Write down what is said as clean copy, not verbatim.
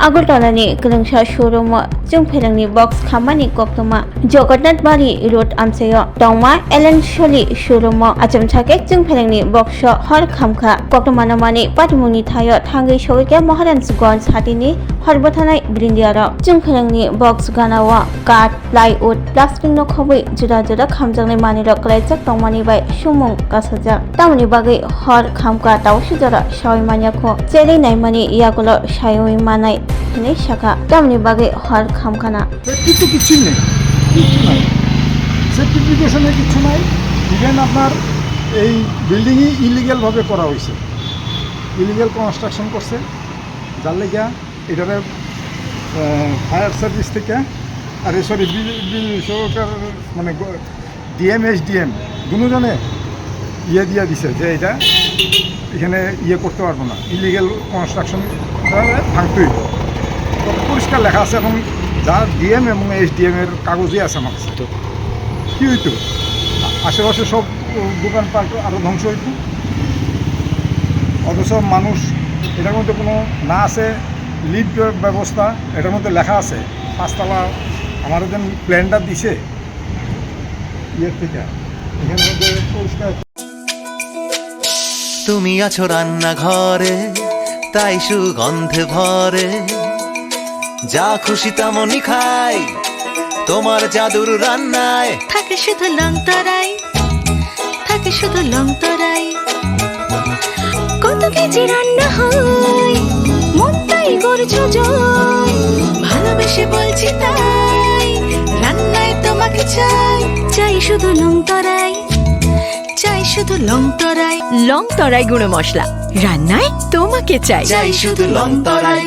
আগরতলাनि गोलोंसा showroom जों फेलेंनि बक्स खामानि कक्तमा जगन्नाथबारि road आमसायाव दावमा एलेनसलि शोरूम आचमथाके जों फेलेंनि बक्स हर खामखा कक्तमानामानि पाटिमुनि थायो थांगै सौके महाराजगंज हाटिनि हरबथानाय ग्रिन्डियाराव जों फेलेंनि बक्स गानावा काट प्लाइवुड प्लास्टिक नखबै जुदा जुदा खामजांनाय मानिराव गलायजाक दावमानि बाय सुमुं गासाजा दावनि बागै हर खामखा दावसु जरा सावै मानियाखौ जेरै नायमानि यागुलो सावै मानाय हिनै शाखा दावनि बागै हर खामखाना কিন্তু কিছুই নেই, কিছু নাই, সার্টিফিকেশনে কিছু নাই। ইভেন আপনার এই বিল্ডিংই ইলিগ্যালভাবে করা হয়েছে, ইলিগ্যাল কনস্ট্রাকশন করছে, যার লেগা এটারে ফায়ার সার্ভিস থেকে আর সরি সরকার মানে ডিএম এসডিএম দুজনে দিয়া দিছে যে এটা এখানে করতে পারবো না, ইলিগ্যাল কনস্ট্রাকশন ভাঙতেই পরিষ্কার লেখা আছে এবং যা ডিএম এবং এসডিএম এর কাগজই আছে আমার কাছে। তো কী হইতো, আশেপাশে সব দোকানপাট আরও ধ্বংস হইতো, অথচ মানুষ এটার মধ্যে কোনো না আছে লিফট ব্যবস্থা, এটার মধ্যে লেখা আছে 5 তলা আমার যেন প্ল্যানটা দিছে থেকে এখানের মধ্যে পরিষ্কার। তুমি আছো রান্নাঘরে তাই সুগন্ধে ভরে, যা খুশি তেমনই খাই তোমার জাদুর রান্নায়। থাকে শুধু লংতরাই, থাকে শুধু লংতরাই, কত কেজি রান্না হয় মনটাই করছো জয়, ভালোবেসে বলছি তাই রান্নায় তোমাকে চাই, চাই শুধু লংতরাই, চাই শুধু লংতরাই। লংতরাই গুঁড়ো মশলা রান্নায় তোমাকে চাই, চাই শুধু লংতরাই।